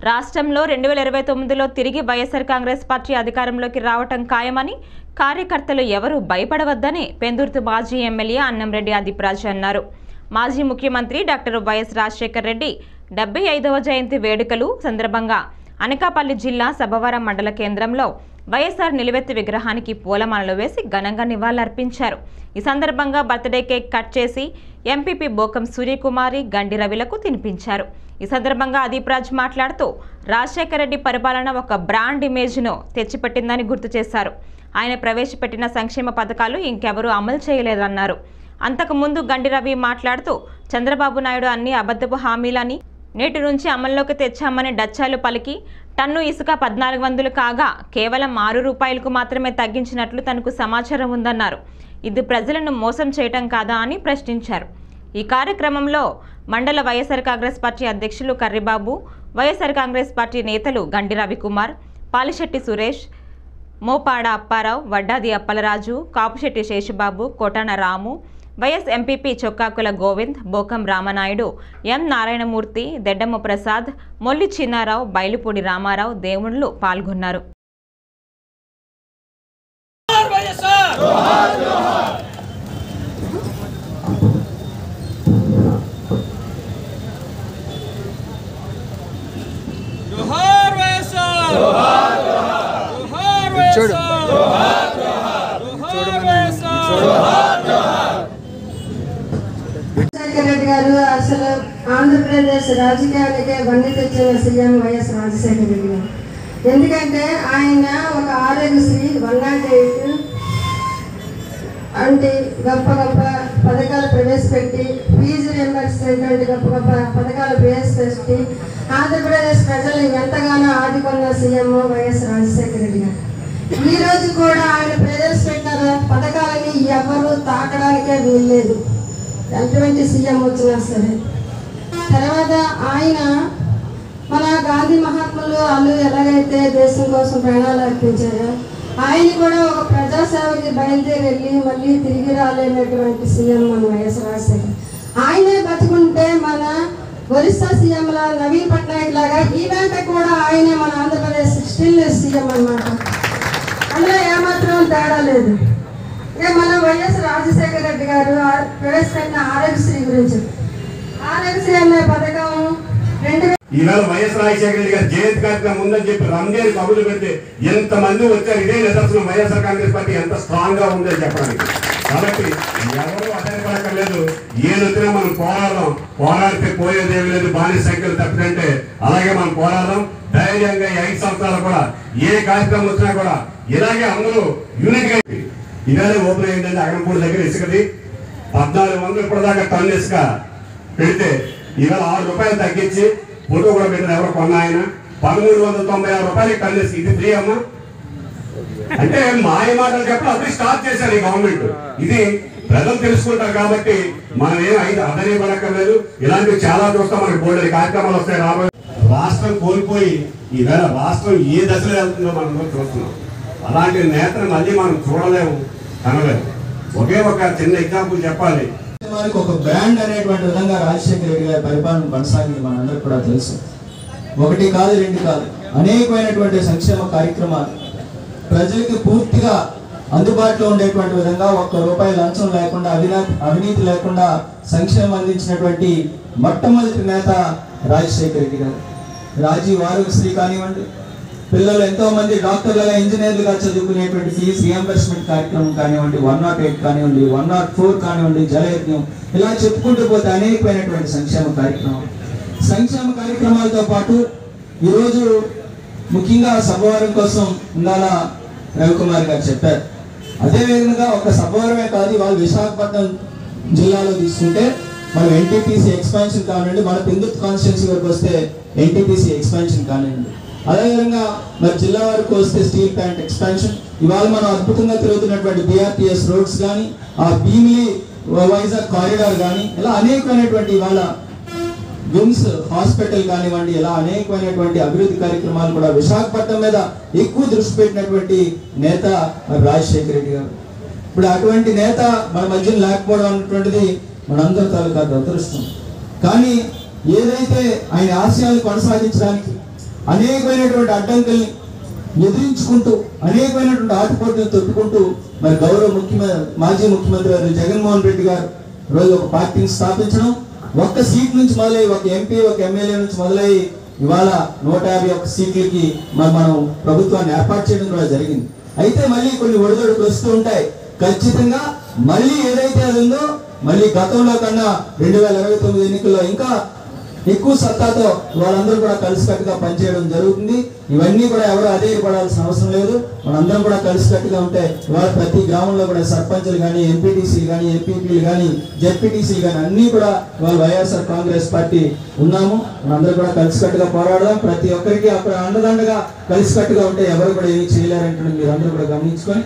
రాష్ట్రంలో 2029లో తిరిగి వైఎస్ఆర్ కాంగ్రెస్ పార్టీ అధికారంలోకి రావటం ఖాయమని కార్యకర్తలు ఎవరూ భయపడవద్దని పెందుర్తి మాజీ ఎమ్మెల్యే అన్నంరెడ్డి ఆదిప్రాజు అన్నారు. మాజీ ముఖ్యమంత్రి డాక్టర్ వైఎస్ రాజశేఖర్ రెడ్డి 75వ జయంతి వేడుకలు సందర్భంగా అనకాపల్లి జిల్లా సభవరం మండల కేంద్రంలో వైఎస్ఆర్ నిలువెత్తు విగ్రహానికి పూలమాలలు వేసి ఘనంగా నివాళులర్పించారు. ఈ సందర్భంగా బర్త్డే కేక్ కట్ చేసి ఎంపీపీ బోకం సూర్యకుమారి గండి రవిలకు తినిపించారు. ఈ సందర్భంగా ఆదిప్రాజ్ మాట్లాడుతూ రాజశేఖర రెడ్డి పరిపాలన ఒక బ్రాండ్ ఇమేజ్ను తెచ్చిపెట్టిందని గుర్తు చేశారు. ఆయన ప్రవేశపెట్టిన సంక్షేమ పథకాలు ఇంకెవరూ అమలు చేయలేదన్నారు. అంతకుముందు గండి రవి మాట్లాడుతూ చంద్రబాబు నాయుడు అన్ని అబద్ధపు హామీలని నేటి నుంచి అమల్లోకి తెచ్చామని డచ్చాలు పలికి టన్ను ఇసుక 1400 కాగా కేవలం 6 రూపాయలకు మాత్రమే తగ్గించినట్లు తనకు సమాచారం ఉందన్నారు. ఇది ప్రజలను మోసం చేయటం కాదా అని ప్రశ్నించారు. ఈ కార్యక్రమంలో మండల వైఎస్ఆర్ కాంగ్రెస్ పార్టీ అధ్యక్షులు కర్రిబాబు, వైఎస్ఆర్ కాంగ్రెస్ పార్టీ నేతలు గండి రవికుమార్, పాలిశెట్టి సురేష్, మోపాడ అప్పారావు, వడ్డాది అప్పలరాజు, కాపుశెట్టి శేషబాబు, కోటాన రాము, వైఎస్ ఎంపీపీ చొక్కాకుల గోవింద్, బోకం రామనాయుడు, ఎం నారాయణమూర్తి, దెడ్డమ్మ ప్రసాద్, మొల్లి చిన్నారావు, బైలుపూడి రామారావు దేవుళ్ళు పాల్గొన్నారు. రెడ్డి గారు అసలు ఆంధ్రప్రదేశ్ రాజకీయాలకే వన్నీ తెచ్చిన సీఎం వైఎస్ రాజశేఖర రెడ్డి గారు. ఎందుకంటే ఆయన ఒక ఆరోగ్యశ్రీ 108 అంటే గొప్ప గొప్ప పథకాలు ప్రవేశపెట్టి ఫీజు రియంబర్స్మెంట్ గొప్ప గొప్ప పథకాలు ప్రవేశపెట్టి ఆంధ్రప్రదేశ్ ప్రజలను ఎంతగానో ఆదుకున్న సీఎం వైఎస్ రాజశేఖర రెడ్డి గారు. ఈ రోజు కూడా ఆయన ప్రవేశపెట్టిన పథకాలని ఎవరు తాకడానికే వీల్లేదు, ఎటువంటి సీఎం వచ్చినా సరే. తర్వాత ఆయన మన గాంధీ మహాత్ములు వాళ్ళు ఎలాగైతే దేశం కోసం ప్రాణాలు అర్పించారో ఆయన కూడా ఒక ప్రజాసేవకి బయలుదేరి వెళ్ళి మళ్ళీ తిరిగి రాలేనటువంటి సీఎం మన వైఎస్ రాజశేఖర్. ఆయనే బతుకుంటే మన ఒరిస్సా సీఎంల నవీన్ పట్నాయక్ లాగా ఈవేళ కూడా ఆయనే మన ఆంధ్రప్రదేశ్ స్టిల్ సీఎం అన్నమాట. అందులో ఏమాత్రం తేడా లేదు. మన వైఎస్ రాజశేఖర రెడ్డి గారు ప్రవేశపెట్టిన ఆరోగ్యశ్రీ గురించి, ఆరోగ్యశ్రీ అనే పథకం ఈవేళ వైఎస్ రాజశేఖర రెడ్డి గారు జయంతి కార్యక్రమం ఉందని చెప్పి రంజాన్ కబుర్లు పెడితే ఎంతమంది వచ్చారు. ఇదే నిదర్శనం వైఎస్ఆర్ కాంగ్రెస్ పార్టీ ఎంత స్ట్రాంగ్ గా ఉందని చెప్పడానికి. కాబట్టి ఎవరు అసహ్యపడక్కర్లేదు. ఏదొచ్చినా మనం పోరాడితే పోయేదేమి లేదు. బానిస సంఖ్యలు తప్పిదంటే అలాగే మనం పోరాడదాం ధైర్యంగా. 5 సంవత్సరాలు కూడా ఏ కార్యక్రమం వచ్చినా కూడా ఇలాగే అందరూ యూనిట్ గా. ఇదే ఓపెన్ అయిందండి అగనపూడి దగ్గర ఇసుకది 1400 ఇప్పటిదాకా టన్ ఇసుక పెడితే ఇవాళ 6 రూపాయలు తగ్గించి ఫోటో కూడా పెట్టిన ఎవరు కొన్న ఆయన 1396 రూపాయలకి టన్ ఇసుక. ఇది ఫ్రీ అమ్మా అంటే మాయ మాటలు చెప్పడం అది స్టార్ట్ చేశారు ఈ గవర్నమెంట్. ఇది ప్రజలు తెలుసుకుంటారు కాబట్టి మనం ఏం అదనే పడక్కర్లేదు. ఇలాంటివి చాలా చూస్తాం. మనకి బోల్డెని కార్యక్రమాలు వస్తాయి రాబోయే. రాష్ట్రం కోల్పోయి ఈవేళ రాష్ట్రం ఏ దశలో వెళ్తుందో మనం చూస్తున్నాం. అలాంటి నేతను మళ్ళీ మనం చూడలేము, కనలేము. ఒకే ఒక చిన్న ఎగ్జాంపుల్ చెప్పాలి. ఒక బ్రాండ్ అనేటువంటి విధంగా రాజశేఖర రెడ్డి గారి పరిపాలన కొనసాగింది మనందరికీ కూడా తెలుసు. 1 కాదు 2 కాదు అనేకమైనటువంటి సంక్షేమ కార్యక్రమాలు ప్రజలకి పూర్తిగా అందుబాటులో ఉండేటువంటి విధంగా 1 రూపాయి లంచం లేకుండా అవినీతి లేకుండా సంక్షేమం అందించినటువంటి మొట్టమొదటి నేత రాజశేఖర రెడ్డి గారు. రాజీవ్ ఆరోగ్యశ్రీ కానివ్వండి, పిల్లలు ఎంతో మంది డాక్టర్లుగా ఇంజనీర్లుగా చదువుకునేటువంటి ఫీజు రియంబర్స్మెంట్ కార్యక్రమం కానివ్వండి, 108 కానివ్వండి, 104 కానివ్వండి, జలయజ్ఞం, ఇలా చెప్పుకుంటూ పోతే అనేకమైనటువంటి సంక్షేమ కార్యక్రమాలతో పాటు ఈరోజు ముఖ్యంగా సభవరం కోసం ఉండాల రవికుమార్ గారు చెప్పారు. అదేవిధంగా ఒక సభవరమే కాదు, వాళ్ళు విశాఖపట్నం జిల్లాలో తీసుకుంటే మనం ఎన్టీపీసీ ఎక్స్పాన్షన్ కానివ్వండి, మన పెందుర్తి కాన్స్టిట్యున్సీ వరకు వస్తే ఎన్టీపీసీ ఎక్స్పాన్షన్ కానివ్వండి, అదేవిధంగా మరి జిల్లా వరకు వస్తే స్టీల్ ప్లాంట్ ఎక్స్పాన్షన్, ఇవాళ మనం అద్భుతంగా తిరుగుతున్నటువంటి బీఆర్టీఎస్ రోడ్స్ కానీ, ఆ భీమిలి వైజాగ్ కారిడార్ కానీ, ఇలా అనేకమైనటువంటి ఇవాళ విమ్స్ హాస్పిటల్ కానివ్వండి, ఇలా అనేకమైనటువంటి అభివృద్ధి కార్యక్రమాలు కూడా విశాఖపట్నం మీద ఎక్కువ దృష్టి పెట్టినటువంటి నేత రాజశేఖర రెడ్డి గారు. ఇప్పుడు అటువంటి నేత మన మధ్యన లేకపోవడం అనేటువంటిది మనందరి తాలూకా దురదృష్టం. కానీ ఏదైతే ఆయన ఆశయాలు కొనసాగించడానికి అనేకమైనటువంటి అడ్డంకుల్ని ఎదిరించుకుంటూ అనేకమైనటువంటి ఆటుపోటులను తొట్టుకుంటూ మరి గౌరవ మాజీ ముఖ్యమంత్రి గారు జగన్మోహన్ రెడ్డి గారు రోజు ఒక పార్టీని స్థాపించడం, ఒక్క సీట్ నుంచి మొదలై ఒక ఎంపీ ఒక ఎమ్మెల్యే నుంచి మొదలై ఇవాళ 151 సీట్లకి మనం ప్రభుత్వాన్ని ఏర్పాటు చేయడం కూడా జరిగింది. అయితే మళ్ళీ కొన్ని ఒడిదొడుకులు వస్తూ ఉంటాయి. ఖచ్చితంగా మళ్ళీ ఏదైతే అది ఉందో మళ్ళీ గతంలో కన్నా 2029 ఎన్నికల్లో ఇంకా ఎక్కువ సత్తాతో వాళ్ళందరూ కూడా కలిసికట్టుగా పనిచేయడం జరుగుతుంది. ఇవన్నీ కూడా ఎవరు అధైర్యపడాల్సిన అవసరం లేదు. మనందరం కూడా కలిసికట్టుగా ఉంటే ఇవాళ ప్రతి గ్రామంలో కూడా సర్పంచులు కానీ, ఎంపీటీసీలు కానీ, ఎంపీపీలు కానీ, జెడ్పీటీసీలు కానీ అన్నీ కూడా ఇవాళ వైఎస్ఆర్ కాంగ్రెస్ పార్టీ ఉన్నాము. మనందరూ కూడా కలిసికట్టుగా పోరాడదాం. ప్రతి ఒక్కరికి అక్కడ అండదండగా కలిసికట్టుగా ఉంటే ఎవరు కూడా ఏమీ చేయలేరంటే మీరు అందరూ కూడా గమనించుకొని